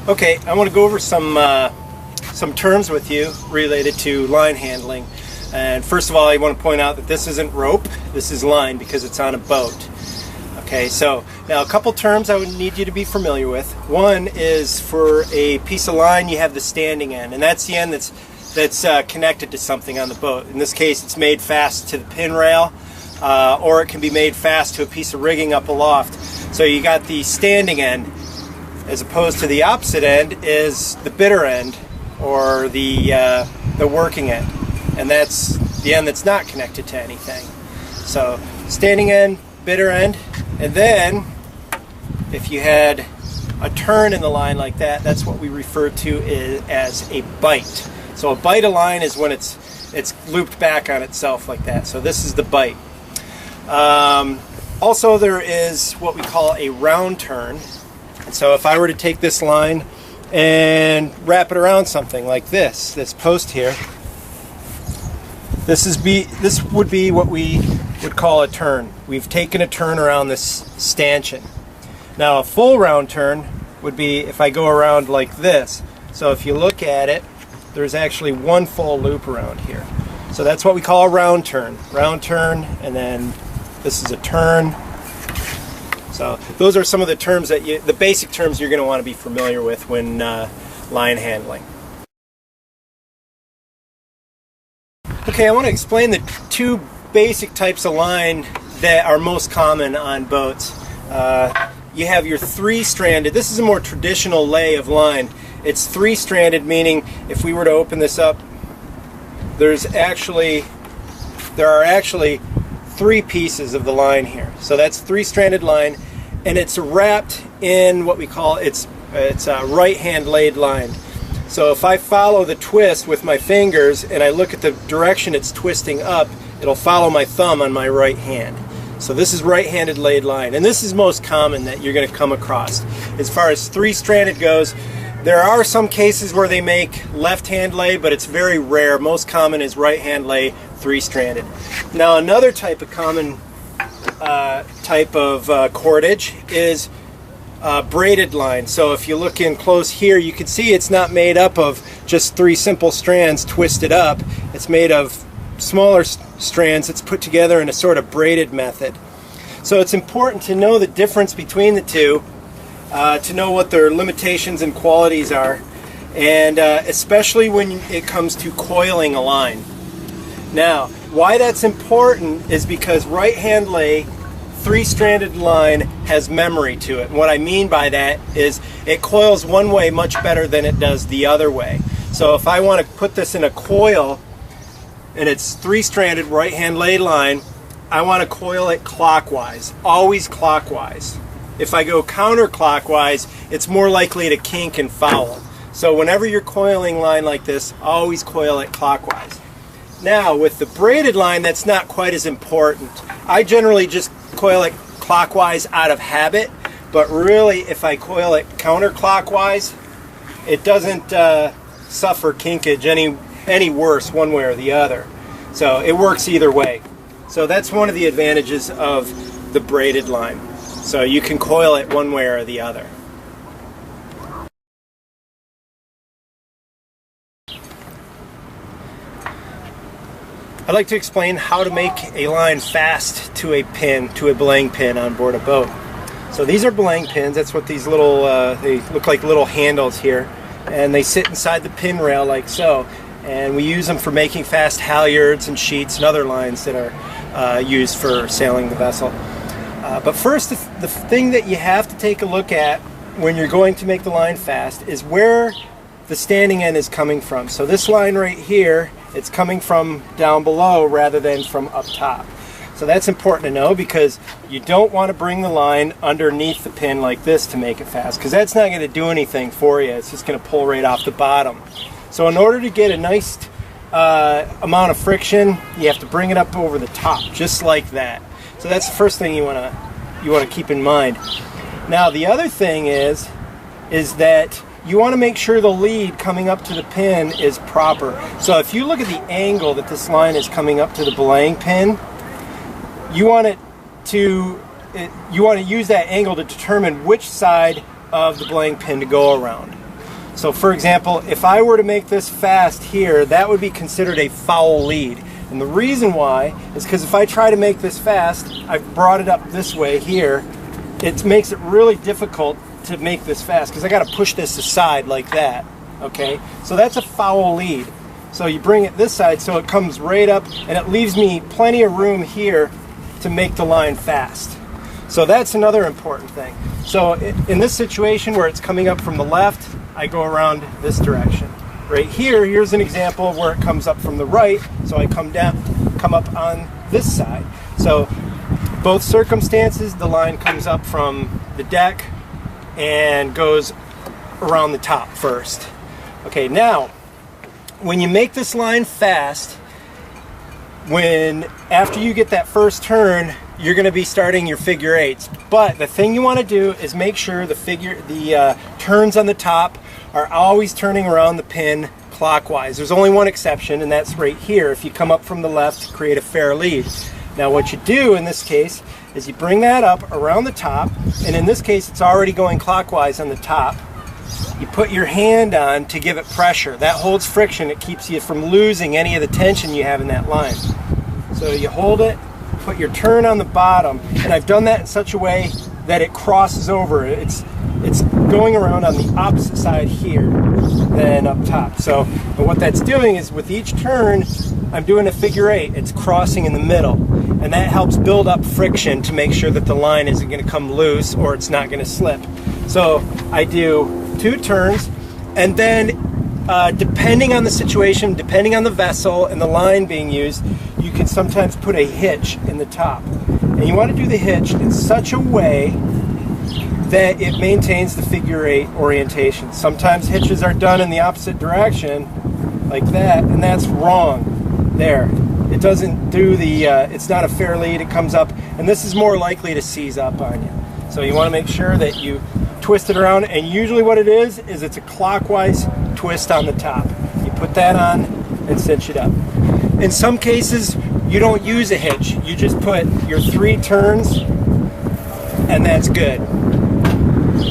Okay, I want to go over some terms with you related to line handling. And first of all, I want to point out that this isn't rope, this is line because it's on a boat. Okay, so now a couple terms I would need you to be familiar with. One is for a piece of line, you have the standing end, and that's the end that's connected to something on the boat. In this case, it's made fast to the pin rail, or it can be made fast to a piece of rigging up aloft. So you got the standing end, as opposed to the opposite end is the bitter end, or the working end, and that's the end that's not connected to anything. So standing end, bitter end, and then if you had a turn in the line like that, that's what we refer to as a bite. So a bite of line is when it's looped back on itself like that. So this is the bite. Also, there is what we call a round turn. And so if I were to take this line and wrap it around something like this post here, this would be what we would call a turn. We've taken a turn around this stanchion. Now a full round turn would be if I go around like this. So if you look at it, there's actually one full loop around here. So that's what we call a round turn. Round turn, and then this is a turn. So those are some of the terms the basic terms you're going to want to be familiar with when line handling. Okay, I want to explain the two basic types of line that are most common on boats. You have your three-stranded. This is a more traditional lay of line. It's three-stranded, meaning if we were to open this up, there are actually three pieces of the line here. So that's three-stranded line, and it's wrapped in what we call it's a right-hand laid line. So if I follow the twist with my fingers and I look at the direction it's twisting up, it'll follow my thumb on my right hand. So this is right-handed laid line, and this is most common that you're going to come across. As far as three-stranded goes, there are some cases where they make left-hand lay, but it's very rare. Most common is right-hand lay, three-stranded. Now another type of common cordage is braided line. So if you look in close here, you can see it's not made up of just three simple strands twisted up. It's made of smaller strands that's put together in a sort of braided method. So it's important to know the difference between the two, to know what their limitations and qualities are, and especially when it comes to coiling a line. Now, why that's important is because right-hand lay, three-stranded line has memory to it. And what I mean by that is it coils one way much better than it does the other way. So if I want to put this in a coil, and it's three-stranded right-hand lay line, I want to coil it clockwise, always clockwise. If I go counterclockwise, it's more likely to kink and foul. So whenever you're coiling line like this, always coil it clockwise. Now with the braided line, that's not quite as important. I generally just coil it clockwise out of habit, but really if I coil it counterclockwise, it doesn't suffer kinkage any worse one way or the other. So it works either way. So that's one of the advantages of the braided line. So you can coil it one way or the other. I'd like to explain how to make a line fast to a pin, to a belaying pin on board a boat. So these are belaying pins. That's what these little, they look like little handles here, and they sit inside the pin rail like so. And we use them for making fast halyards and sheets and other lines that are used for sailing the vessel. But first, the thing that you have to take a look at when you're going to make the line fast is where the standing end is coming from. So this line right here, it's coming from down below rather than from up top. So that's important to know, because you don't want to bring the line underneath the pin like this to make it fast, because that's not going to do anything for you. It's just going to pull right off the bottom. So in order to get a nice amount of friction, you have to bring it up over the top, just like that. So that's the first thing you want to keep in mind. Now the other thing is that you want to make sure the lead coming up to the pin is proper. So if you look at the angle that this line is coming up to the belaying pin, you want to use that angle to determine which side of the belaying pin to go around. So for example, if I were to make this fast here, that would be considered a foul lead. And the reason why is because if I try to make this fast, I've brought it up this way here, it makes it really difficult to make this fast because I got to push this aside like that. Okay, so that's a foul lead. So you bring it this side so it comes right up, and it leaves me plenty of room here to make the line fast. So that's another important thing. So in this situation where it's coming up from the left, I go around this direction. Right here, here's an example of where it comes up from the right, so I come up on this side. So both circumstances, the line comes up from the deck and goes around the top first. Okay, now, when you make this line fast, after you get that first turn, you're going to be starting your figure eights. But the thing you want to do is make sure the turns on the top are always turning around the pin clockwise. There's only one exception, and that's right here. If you come up from the left, create a fair lead. Now what you do in this case is you bring that up around the top, and in this case it's already going clockwise on the top. You put your hand on to give it pressure. That holds friction. It keeps you from losing any of the tension you have in that line. So you hold it, put your turn on the bottom, and I've done that in such a way that it crosses over. It's going around on the opposite side here than up top. So what that's doing is with each turn, I'm doing a figure eight. It's crossing in the middle, and that helps build up friction to make sure that the line isn't going to come loose or it's not going to slip. So I do 2 turns, and then depending on the situation, depending on the vessel and the line being used, you can sometimes put a hitch in the top. And you want to do the hitch in such a way that it maintains the figure eight orientation. Sometimes hitches are done in the opposite direction, like that, and that's wrong. There. It doesn't do the, it's not a fair lead, it comes up, and this is more likely to seize up on you. So you want to make sure that you twist it around, and usually what it is it's a clockwise twist on the top. You put that on and cinch it up. In some cases, you don't use a hitch. You just put your 3 turns, and that's good.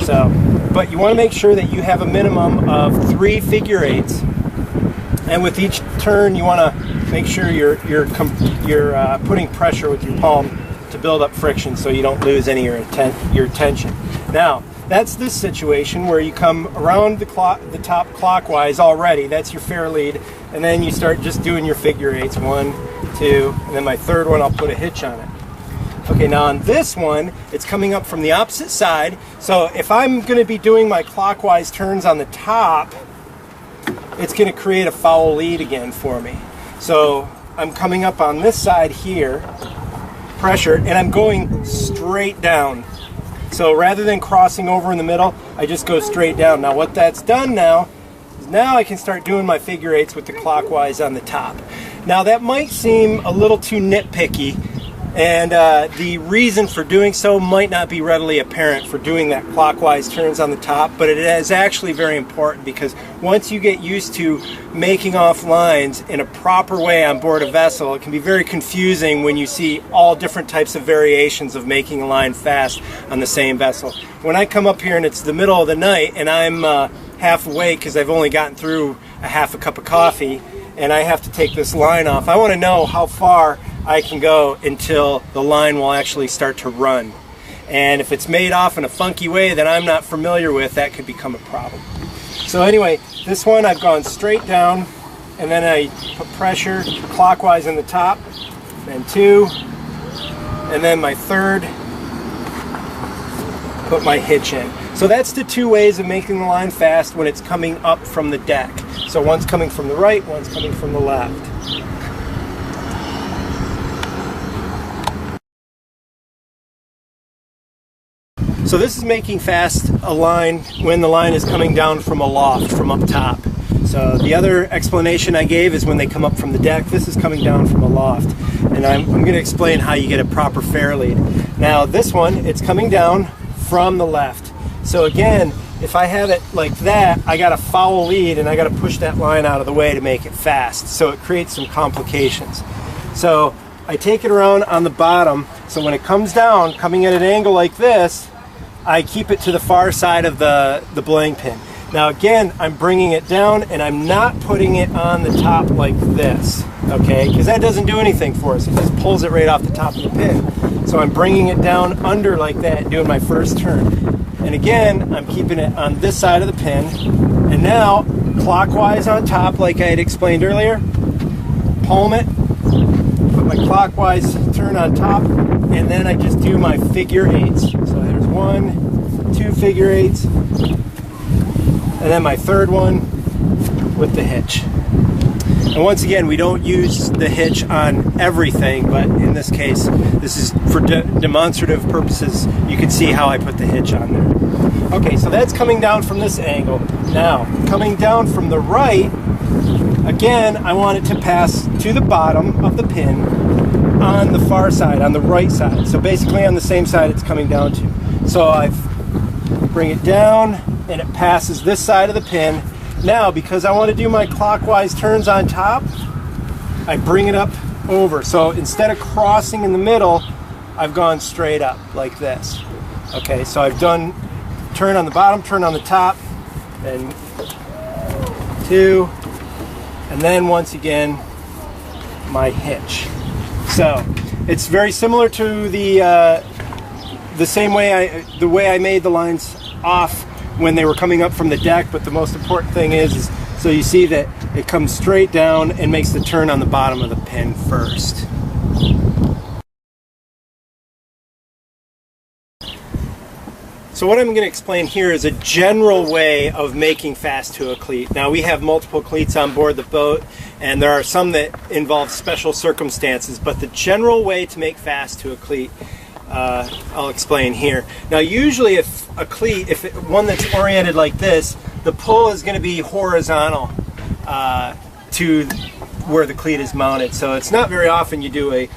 So, but you want to make sure that you have a minimum of 3 figure eights, and with each turn, you want to make sure you're putting pressure with your palm to build up friction, so you don't lose any of your tension. Now, that's this situation where you come around the top clockwise already. That's your fair lead, and then you start just doing your figure eights. 1, 2, and then my third one, I'll put a hitch on it. Okay, now on this one, it's coming up from the opposite side. So if I'm going to be doing my clockwise turns on the top, it's going to create a foul lead again for me. So I'm coming up on this side here, pressure, and I'm going straight down. So rather than crossing over in the middle, I just go straight down. Now what that's done now is now I can start doing my figure eights with the clockwise on the top. Now that might seem a little too nitpicky, and the reason for doing so might not be readily apparent for doing that clockwise turns on the top, but it is actually very important, because once you get used to making off lines in a proper way on board a vessel, it can be very confusing when you see all different types of variations of making a line fast on the same vessel. When I come up here and it's the middle of the night and I'm half awake because I've only gotten through a half a cup of coffee and I have to take this line off, I want to know how far I can go until the line will actually start to run. And if it's made off in a funky way that I'm not familiar with, that could become a problem. So anyway, this one I've gone straight down, and then I put pressure clockwise in the top, then 2, and then my third, put my hitch in. So that's the 2 ways of making the line fast when it's coming up from the deck. So one's coming from the right, one's coming from the left. So this is making fast a line when the line is coming down from aloft, from up top. So the other explanation I gave is when they come up from the deck. This is coming down from aloft. And I'm going to explain how you get a proper fair lead. Now this one, it's coming down from the left. So again, if I have it like that, I got a foul lead and I got to push that line out of the way to make it fast. So it creates some complications. So I take it around on the bottom. So when it comes down, coming at an angle like this, I keep it to the far side of the belaying pin. Now again, I'm bringing it down and I'm not putting it on the top like this, okay? Because that doesn't do anything for us. It just pulls it right off the top of the pin. So I'm bringing it down under like that, doing my first turn. And again, I'm keeping it on this side of the pin. And now, clockwise on top, like I had explained earlier, palm it, put my clockwise turn on top, and then I just do my figure eights. So there's 1, 2 figure eights, and then my third one with the hitch. And once again, we don't use the hitch on everything, but in this case, this is for demonstrative purposes. You can see how I put the hitch on there. Okay, so that's coming down from this angle. Now, coming down from the right, again, I want it to pass to the bottom of the pin on the far side, on the right side. So basically on the same side it's coming down to. So I bring it down and it passes this side of the pin. Now, because I want to do my clockwise turns on top, I bring it up over. So instead of crossing in the middle, I've gone straight up like this. Okay, so I've done turn on the bottom, turn on the top, and 2, and then once again my hitch. So it's very similar to the way I made the lines off when they were coming up from the deck, but the most important thing is so you see that it comes straight down and makes the turn on the bottom of the pin first. So what I'm going to explain here is a general way of making fast to a cleat. Now we have multiple cleats on board the boat, and there are some that involve special circumstances, but the general way to make fast to a cleat, I'll explain here. Now usually if a cleat, one that's oriented like this, the pull is going to be horizontal to where the cleat is mounted. So it's not very often you do a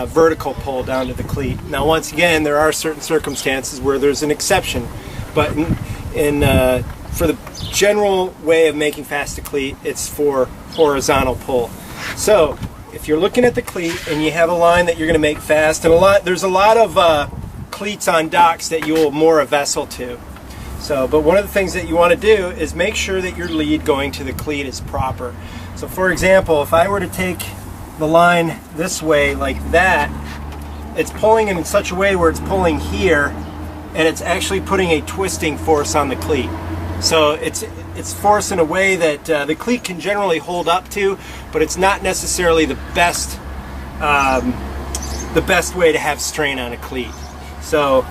vertical pull down to the cleat. Now once again, there are certain circumstances where there's an exception, but for the general way of making fast a cleat, it's for horizontal pull. So if you're looking at the cleat and you have a line that you're going to make fast, and there's a lot of cleats on docks that you will moor a vessel to. So, but one of the things that you want to do is make sure that your lead going to the cleat is proper. So for example, if I were to take the line this way like that, it's pulling in such a way where it's pulling here and it's actually putting a twisting force on the cleat. So it's force in a way that the cleat can generally hold up to, but it's not necessarily the best way to have strain on a cleat. So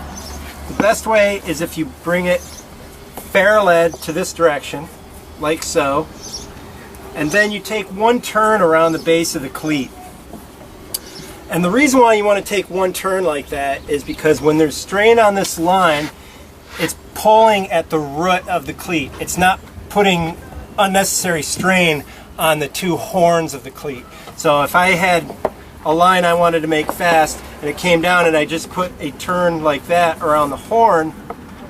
the best way is if you bring it parallel to this direction, like so, and then you take one turn around the base of the cleat. And the reason why you want to take one turn like that is because when there's strain on this line, it's pulling at the root of the cleat. It's not putting unnecessary strain on the two horns of the cleat. So if I had a line I wanted to make fast and it came down and I just put a turn like that around the horn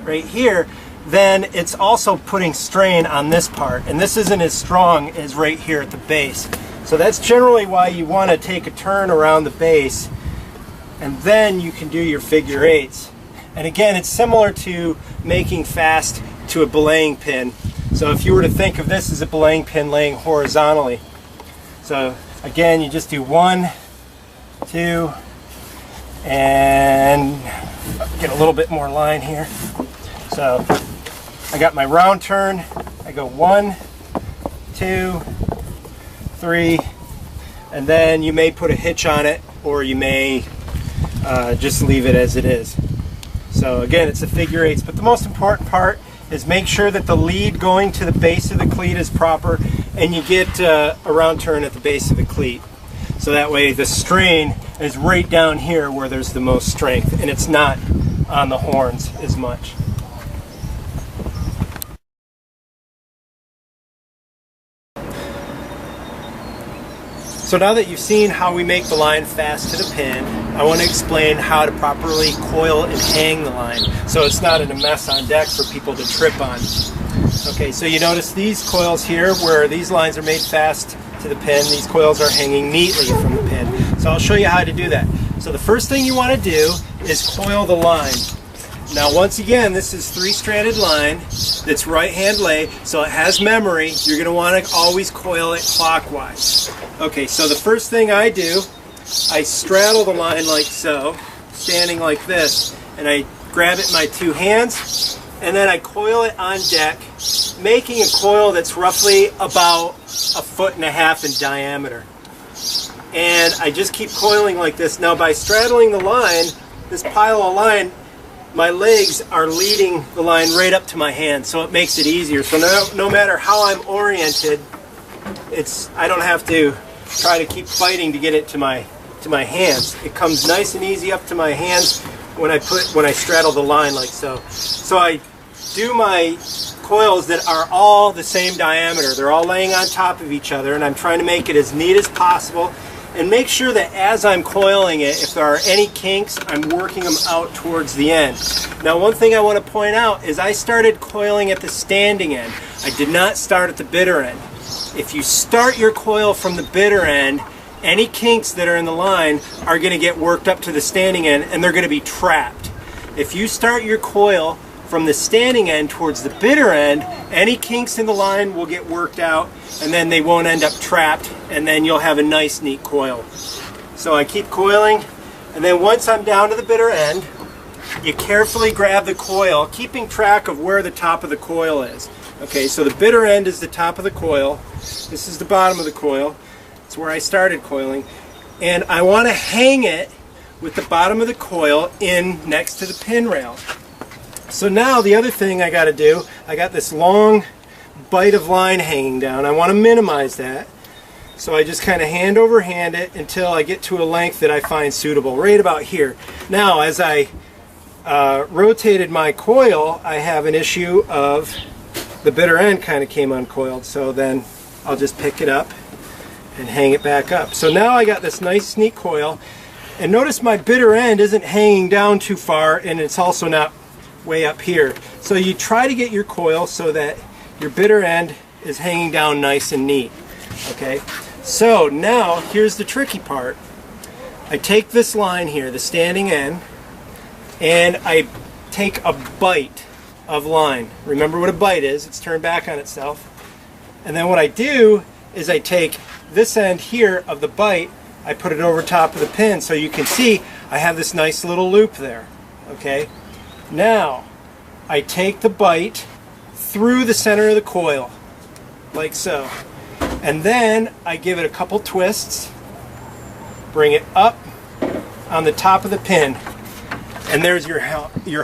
right here, then it's also putting strain on this part, and this isn't as strong as right here at the base. So that's generally why you want to take a turn around the base, and then you can do your figure eights. And again, it's similar to making fast to a belaying pin. So if you were to think of this as a belaying pin laying horizontally, so again, you just do 1, 2, and get a little bit more line here. So I got my round turn, I go 1, 2, 3, and then you may put a hitch on it, or you may just leave it as it is. So again, it's the figure eights, but the most important part is make sure that the lead going to the base of the cleat is proper, and you get a round turn at the base of the cleat. So that way the strain is right down here where there's the most strength, and it's not on the horns as much. So now that you've seen how we make the line fast to the pin, I want to explain how to properly coil and hang the line so it's not in a mess on deck for people to trip on. Okay, so you notice these coils here where these lines are made fast to the pin, these coils are hanging neatly from the pin. So I'll show you how to do that. So the first thing you want to do is coil the line. Now once again, this is 3-stranded line that's right-hand lay, so it has memory. You're going to want to always coil it clockwise. Okay, so the first thing I do, I straddle the line like so, standing like this, and I grab it in my 2 hands, and then I coil it on deck, making a coil that's roughly about 1.5 foot in diameter. And I just keep coiling like this. Now by straddling the line, this pile of line, my legs are leading the line right up to my hand, so it makes it easier. So no matter how I'm oriented, I don't have to try to keep fighting to get it to my hands. It comes nice and easy up to my hands when I straddle the line like so. So I do my coils that are all the same diameter. They're all laying on top of each other, and I'm trying to make it as neat as possible. And make sure that as I'm coiling it, if there are any kinks, I'm working them out towards the end. Now one thing I want to point out is I started coiling at the standing end. I did not start at the bitter end. If you start your coil from the bitter end, any kinks that are in the line are going to get worked up to the standing end, and they're going to be trapped. If you start your coil from the standing end towards the bitter end, any kinks in the line will get worked out, and then they won't end up trapped, and then you'll have a nice neat coil. So I keep coiling, and then once I'm down to the bitter end, you carefully grab the coil, keeping track of where the top of the coil is. Okay, so the bitter end is the top of the coil. This is the bottom of the coil. It's where I started coiling, and I want to hang it with the bottom of the coil in next to the pin rail. So now the other thing I got to do, I got this long bite of line hanging down. I want to minimize that. So I just kind of hand over hand it until I get to a length that I find suitable, right about here. Now as I rotated my coil, I have an issue of the bitter end kind of came uncoiled. So then I'll just pick it up and hang it back up. So now I got this nice neat coil. And notice my bitter end isn't hanging down too far, and it's also not way up here. So you try to get your coil so that your bitter end is hanging down nice and neat. Okay, so now here's the tricky part. I take this line here, the standing end, and I take a bite of line. Remember what a bite is, it's turned back on itself. And then what I do is I take this end here of the bite, I put it over top of the pin, so you can see I have this nice little loop there. Okay, now I take the bite through the center of the coil, like so. And then I give it a couple twists, bring it up on the top of the pin, and there's your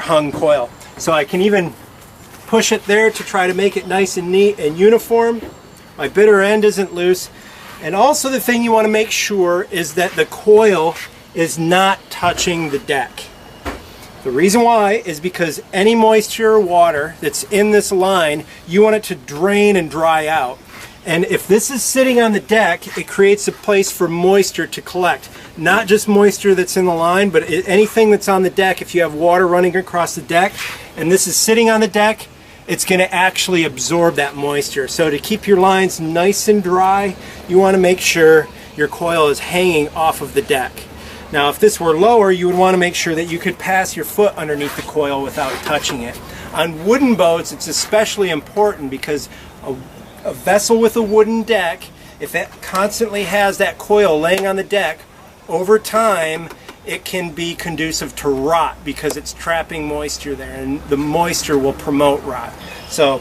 hung coil. So I can even push it there to try to make it nice and neat and uniform. My bitter end isn't loose. And also the thing you want to make sure is that the coil is not touching the deck. The reason why is because any moisture or water that's in this line, you want it to drain and dry out. And if this is sitting on the deck, it creates a place for moisture to collect. Not just moisture that's in the line, but anything that's on the deck. If you have water running across the deck and this is sitting on the deck, it's going to actually absorb that moisture. So to keep your lines nice and dry, you want to make sure your coil is hanging off of the deck. Now if this were lower, you would want to make sure that you could pass your foot underneath the coil without touching it. On wooden boats, it's especially important because a vessel with a wooden deck, if it constantly has that coil laying on the deck, over time it can be conducive to rot because it's trapping moisture there, and the moisture will promote rot. So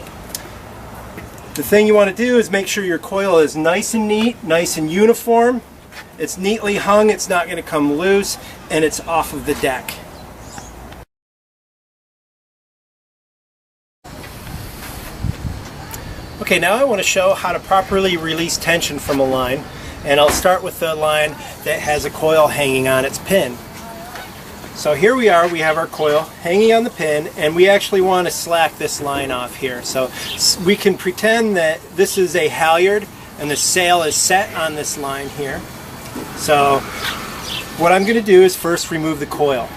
the thing you want to do is make sure your coil is nice and neat, nice and uniform. It's neatly hung, it's not going to come loose, and it's off of the deck. Okay, now I want to show how to properly release tension from a line, and I'll start with the line that has a coil hanging on its pin. So here we are, we have our coil hanging on the pin, and we actually want to slack this line off here. So we can pretend that this is a halyard and the sail is set on this line here. So what I'm going to do is first remove the coil.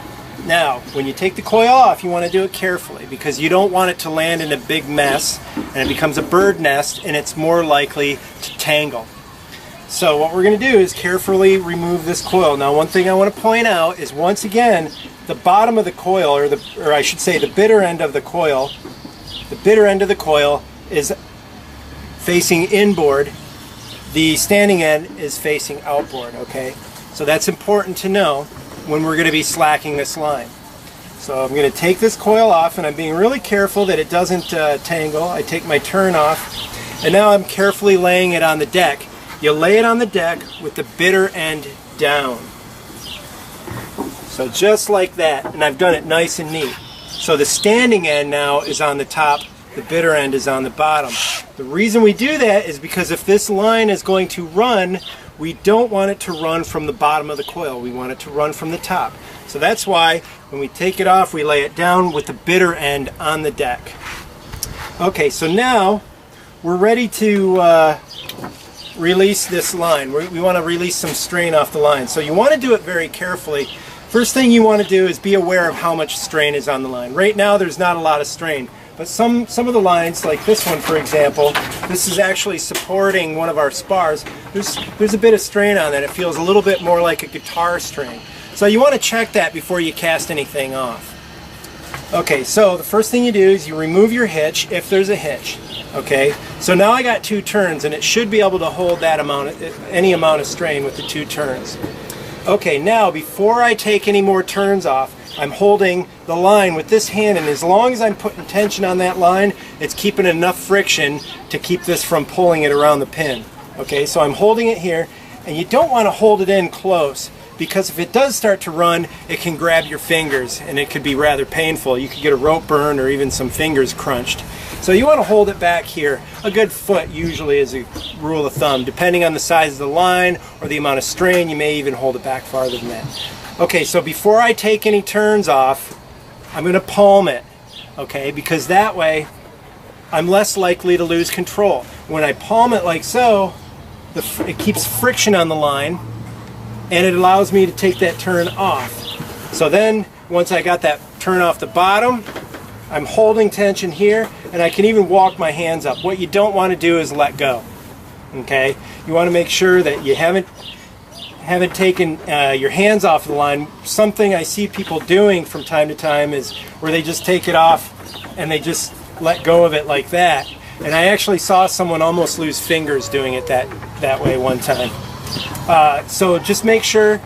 Now, when you take the coil off, you want to do it carefully because you don't want it to land in a big mess and it becomes a bird nest and it's more likely to tangle. So what we're going to do is carefully remove this coil. Now, one thing I want to point out is once again, the bottom of the coil, or I should say the bitter end of the coil, is facing inboard. The standing end is facing outboard, okay? So that's important to know when we're going to be slacking this line. So I'm going to take this coil off, and I'm being really careful that it doesn't tangle. I take my turn off, and now I'm carefully laying it on the deck. You lay it on the deck with the bitter end down. So just like that, and I've done it nice and neat. So the standing end now is on the top, the bitter end is on the bottom. The reason we do that is because if this line is going to run, we don't want it to run from the bottom of the coil. We want it to run from the top. So that's why when we take it off, we lay it down with the bitter end on the deck. Okay, so now we're ready to release this line. We want to release some strain off the line. So you want to do it very carefully. First thing you want to do is be aware of how much strain is on the line. Right now there's not a lot of strain, but some of the lines, like this one for example, this is actually supporting one of our spars. There's a bit of strain on that. It feels a little bit more like a guitar string. So you want to check that before you cast anything off. Okay, so the first thing you do is you remove your hitch if there's a hitch. Okay, so now I got 2 turns, and it should be able to hold that any amount of strain with the 2 turns. Okay, now before I take any more turns off, I'm holding the line with this hand, and as long as I'm putting tension on that line, it's keeping enough friction to keep this from pulling it around the pin. Okay, so I'm holding it here, and you don't want to hold it in close, because if it does start to run, it can grab your fingers, and it could be rather painful. You could get a rope burn or even some fingers crunched. So you want to hold it back here. A good foot usually is a rule of thumb. Depending on the size of the line or the amount of strain, you may even hold it back farther than that. Okay, so before I take any turns off, I'm going to palm it, okay, because that way I'm less likely to lose control. When I palm it like so, it keeps friction on the line, and it allows me to take that turn off. So then, once I got that turn off the bottom, I'm holding tension here, and I can even walk my hands up. What you don't want to do is let go. Okay? You want to make sure that you haven't taken your hands off the line. Something I see people doing from time to time is where they just take it off and they just let go of it like that. And I actually saw someone almost lose fingers doing it that way one time. So just make sure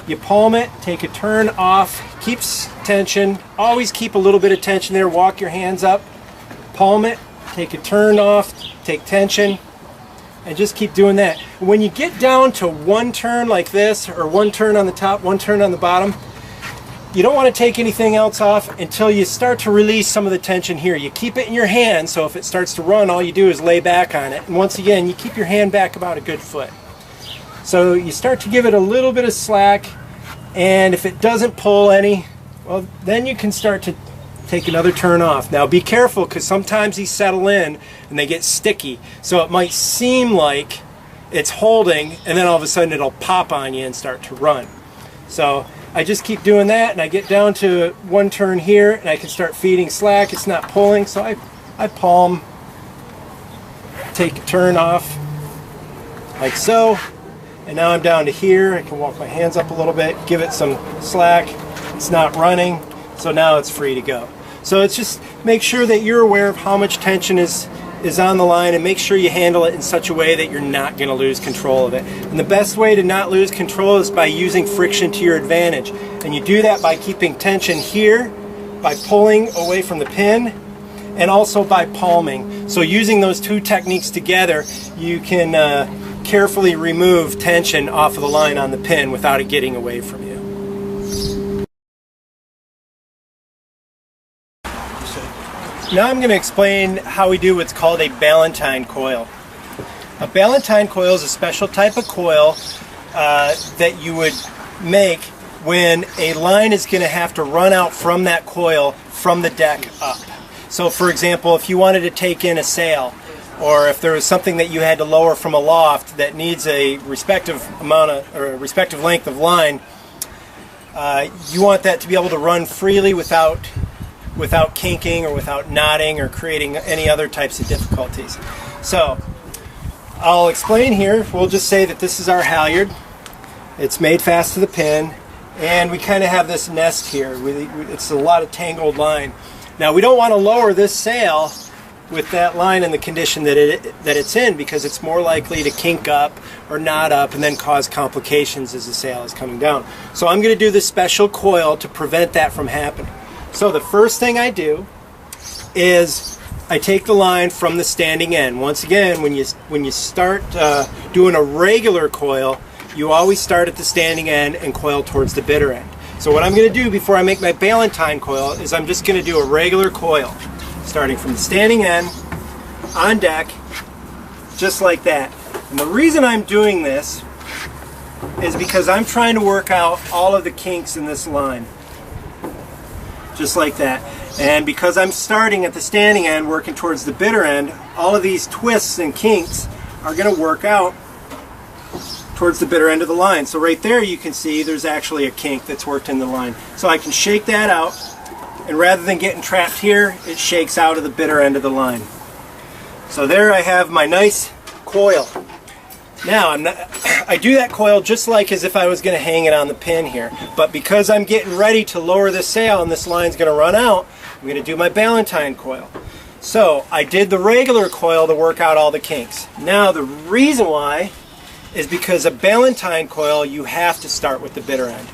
you palm it, take a turn off, keeps tension, always keep a little bit of tension there, walk your hands up, palm it, take a turn off, take tension, and just keep doing that. When you get down to 1 turn like this, or 1 turn on the top, 1 turn on the bottom, you don't want to take anything else off until you start to release some of the tension here. You keep it in your hand, so if it starts to run, all you do is lay back on it. And once again, you keep your hand back about a good foot. So you start to give it a little bit of slack, and if it doesn't pull any, well, then you can start to take another turn off. Now be careful, because sometimes these settle in and they get sticky. So it might seem like it's holding, and then all of a sudden it'll pop on you and start to run. So I just keep doing that, and I get down to 1 turn here, and I can start feeding slack. It's not pulling, so I palm, take a turn off, like so. And now I'm down to here. I can walk my hands up a little bit, give it some slack. It's not running, so now it's free to go. So it's just make sure that you're aware of how much tension is on the line, and make sure you handle it in such a way that you're not going to lose control of it. And the best way to not lose control is by using friction to your advantage. And you do that by keeping tension here, by pulling away from the pin, and also by palming. So using those 2 techniques together, you can carefully remove tension off of the line on the pin without it getting away from you. Now I'm going to explain how we do what's called a Ballantine coil. A Ballantine coil is a special type of coil that you would make when a line is going to have to run out from that coil from the deck up. So for example, if you wanted to take in a sail, or if there was something that you had to lower from a loft that needs a respective amount of, or a respective length of line, you want that to be able to run freely without kinking or without knotting or creating any other types of difficulties. So I'll explain here. We'll just say that this is our halyard. It's made fast to the pin, and we kind of have this nest here. It's a lot of tangled line. Now we don't want to lower this sail with that line in the condition that it's in, because it's more likely to kink up or knot up and then cause complications as the sail is coming down. So I'm going to do this special coil to prevent that from happening. So the first thing I do is I take the line from the standing end. Once again, when you start doing a regular coil, you always start at the standing end and coil towards the bitter end. So what I'm going to do before I make my Ballantine coil is I'm just going to do a regular coil, starting from the standing end, on deck, just like that. And the reason I'm doing this is because I'm trying to work out all of the kinks in this line, just like that. And because I'm starting at the standing end, working towards the bitter end, all of these twists and kinks are going to work out towards the bitter end of the line. So right there you can see there's actually a kink that's worked in the line. So I can shake that out, and rather than getting trapped here, it shakes out of the bitter end of the line. So there I have my nice coil. Now I do that coil just like as if I was going to hang it on the pin here, but because I'm getting ready to lower the sail and this line's going to run out, I'm going to do my Ballantine coil. So I did the regular coil to work out all the kinks. Now the reason why is because a Ballantine coil, you have to start with the bitter end.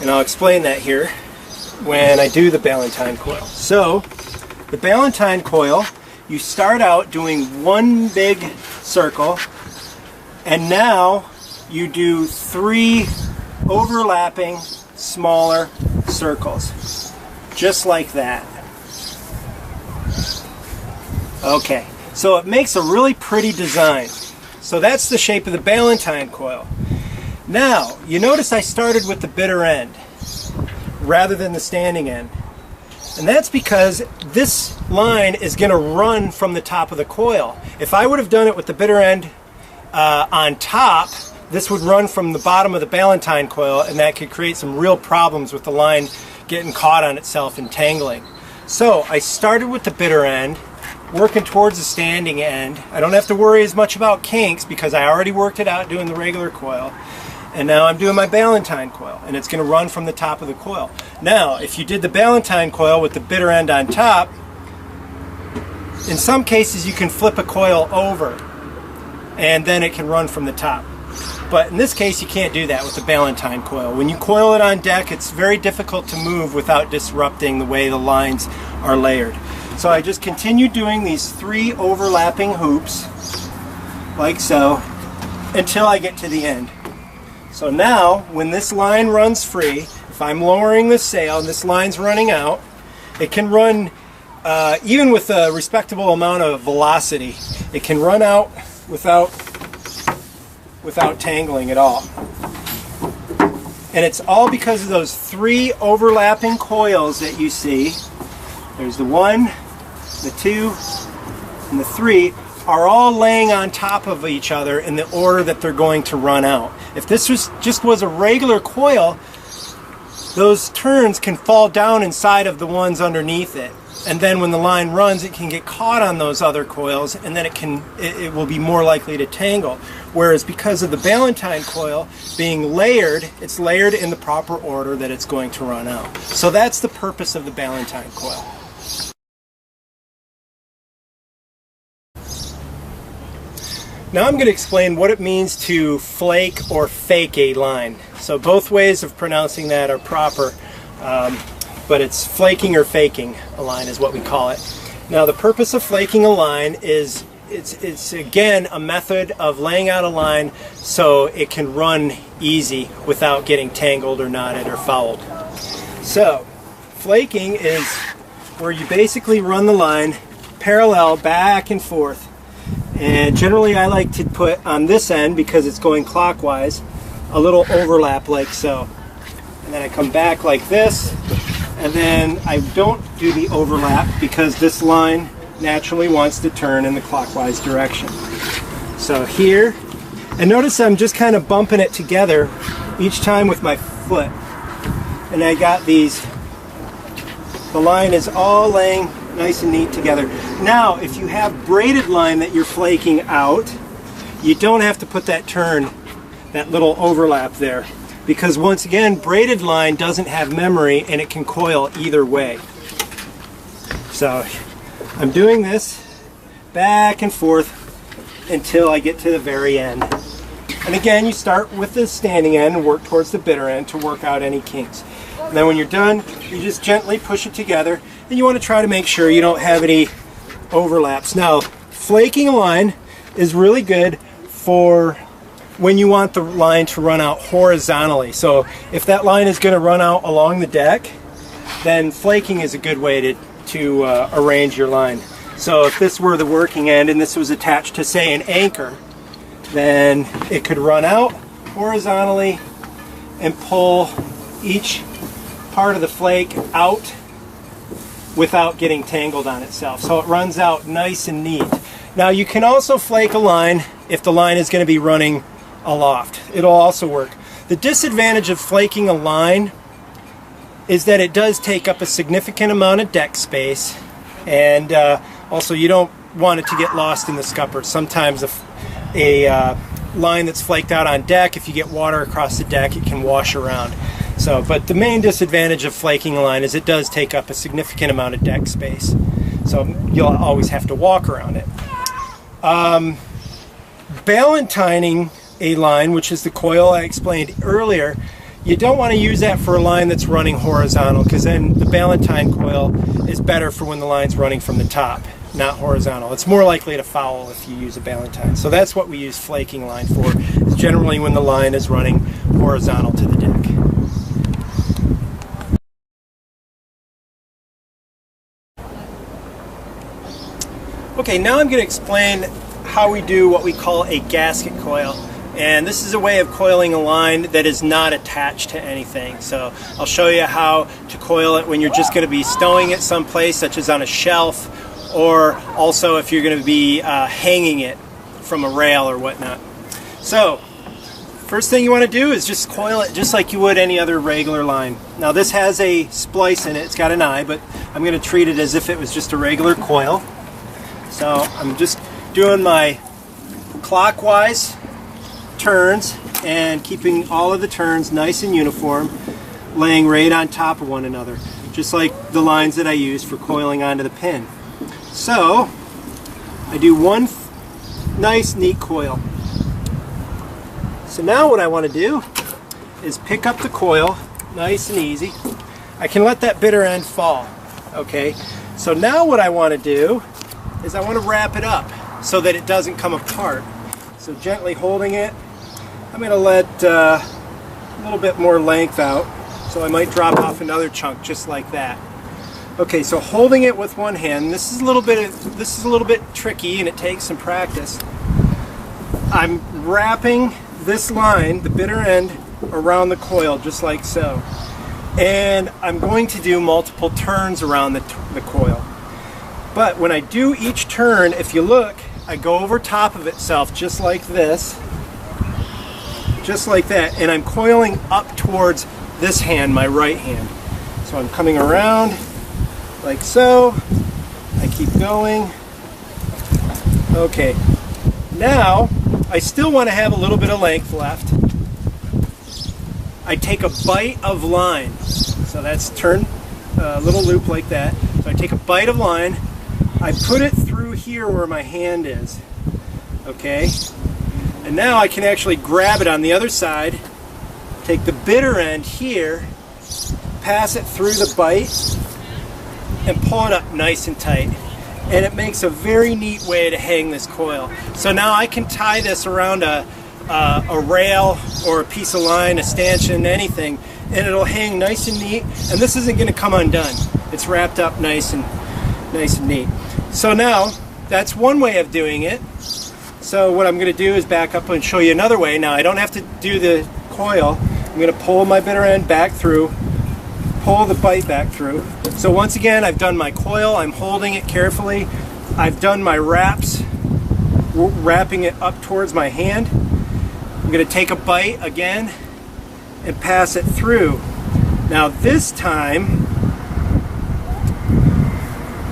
And I'll explain that here when I do the Ballantine coil. So the Ballantine coil, you start out doing one big circle, and now you do 3 overlapping smaller circles, just like that. Okay, so it makes a really pretty design. So that's the shape of the Ballantine coil. Now, you notice I started with the bitter end rather than the standing end. And that's because this line is going to run from the top of the coil. If I would have done it with the bitter end on top, this would run from the bottom of the Ballantine coil, and that could create some real problems with the line getting caught on itself and tangling. So I started with the bitter end, working towards the standing end. I don't have to worry as much about kinks because I already worked it out doing the regular coil. And now I'm doing my Ballantine coil, and it's going to run from the top of the coil. Now, if you did the Ballantine coil with the bitter end on top, in some cases you can flip a coil over, and then it can run from the top. But in this case, you can't do that with the Ballantine coil. When you coil it on deck, it's very difficult to move without disrupting the way the lines are layered. So I just continue doing these 3 overlapping hoops, like so, until I get to the end. So now, when this line runs free, if I'm lowering the sail and this line's running out, it can run, even with a respectable amount of velocity, it can run out without tangling at all. And it's all because of those 3 overlapping coils that you see. There's the 1, the 2, and the 3 are all laying on top of each other in the order that they're going to run out. If this just was a regular coil, those turns can fall down inside of the ones underneath it. And then when the line runs, it can get caught on those other coils, and then it will be more likely to tangle. Whereas because of the Ballantine coil being layered, it's layered in the proper order that it's going to run out. So that's the purpose of the Ballantine coil. Now I'm going to explain what it means to flake or fake a line. So both ways of pronouncing that are proper, but it's flaking or faking a line is what we call it. Now the purpose of flaking a line is it's again a method of laying out a line so it can run easy without getting tangled or knotted or fouled. So flaking is where you basically run the line parallel back and forth. And generally I like to put on this end, because it's going clockwise, a little overlap like so. And then I come back like this, and then I don't do the overlap because this line naturally wants to turn in the clockwise direction. So here, and notice I'm just kind of bumping it together each time with my foot. And I got these, the line is all laying nice and neat together. Now, if you have braided line that you're flaking out, you don't have to put that turn, that little overlap there. because once again, braided line doesn't have memory and it can coil either way. So I'm doing this back and forth until I get to the very end. And again, you start with the standing end and work towards the bitter end to work out any kinks. And then when you're done, you just gently push it together, and you want to try to make sure you don't have any overlaps. Now, flaking a line is really good for when you want the line to run out horizontally. So if that line is going to run out along the deck, then flaking is a good way to arrange your line. So if this were the working end and this was attached to, say, an anchor, then it could run out horizontally and pull each part of the flake out without getting tangled on itself. So it runs out nice and neat. Now you can also flake a line if the line is going to be running aloft. It'll also work. The disadvantage of flaking a line is that it does take up a significant amount of deck space, and also you don't want it to get lost in the scuppers. Sometimes a line that's flaked out on deck, if you get water across the deck, it can wash around. So, but the main disadvantage of flaking a line is it does take up a significant amount of deck space. So you'll always have to walk around it. Ballentining a line, which is the coil I explained earlier, you don't want to use that for a line that's running horizontal, because then the ballentine coil is better for when the line's running from the top, not horizontal. It's more likely to foul if you use a ballentine. So that's what we use flaking line for, is generally when the line is running horizontal to the deck. Okay, now I'm going to explain how we do what we call a gasket coil. And this is a way of coiling a line that is not attached to anything. So I'll show you how to coil it when you're just going to be stowing it someplace, such as on a shelf, or also if you're going to be hanging it from a rail or whatnot. So first thing you want to do is just coil it just like you would any other regular line. Now this has a splice in it, it's got an eye, but I'm going to treat it as if it was just a regular coil. So I'm just doing my clockwise turns and keeping all of the turns nice and uniform, laying right on top of one another, just like the lines that I use for coiling onto the pin. So I do one nice neat coil. So now what I want to do is pick up the coil nice and easy. I can let that bitter end fall. Okay, so now what I want to do is I want to wrap it up so that it doesn't come apart. So gently holding it, I'm going to let a little bit more length out, so I might drop off another chunk just like that. Okay, so holding it with one hand, this is a little bit tricky and it takes some practice. I'm wrapping this line, the bitter end, around the coil just like so. And I'm going to do multiple turns around the coil. But when I do each turn, if you look, I go over top of itself just like this, just like that, and I'm coiling up towards this hand, my right hand. So I'm coming around like so. I keep going. Okay, now I still want to have a little bit of length left. I take a bite of line, so that's turn a little loop like that. So I take a bite of line, I put it through here where my hand is, okay? And now I can actually grab it on the other side, take the bitter end here, pass it through the bite, and pull it up nice and tight. And it makes a very neat way to hang this coil. So now I can tie this around a rail or a piece of line, a stanchion, anything, and it'll hang nice and neat, and this isn't going to come undone. It's wrapped up nice and neat. So now that's one way of doing it. So what I'm going to do is back up and show you another way. Now I don't have to do the coil. I'm going to pull my bitter end back through, pull the bite back through. So once again, I've done my coil, I'm holding it carefully. I've done my wraps, wrapping it up towards my hand. I'm going to take a bite again and pass it through. Now this time,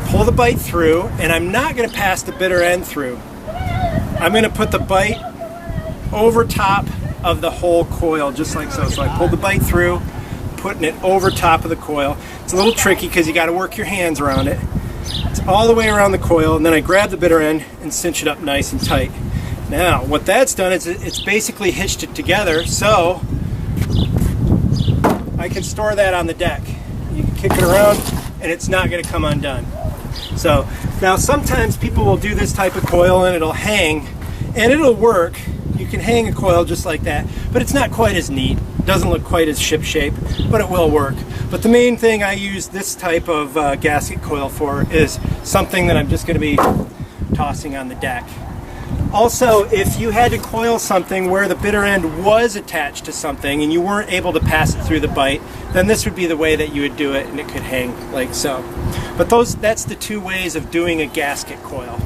pull the bite through, and I'm not going to pass the bitter end through. I'm going to put the bite over top of the whole coil, just like so. So I pulled the bite through, putting it over top of the coil. It's a little tricky because you got to work your hands around it. It's all the way around the coil, and then I grab the bitter end and cinch it up nice and tight. Now, what that's done is it's basically hitched it together, so I can store that on the deck. You can kick it around, and it's not going to come undone. So, now sometimes people will do this type of coil, and it'll hang, and it'll work. You can hang a coil just like that, but it's not quite as neat. It doesn't look quite as ship shape, but it will work. But the main thing I use this type of gasket coil for is something that I'm just going to be tossing on the deck. Also, if you had to coil something where the bitter end was attached to something and you weren't able to pass it through the bite, then this would be the way that you would do it, and it could hang like so. But that's the two ways of doing a gasket coil.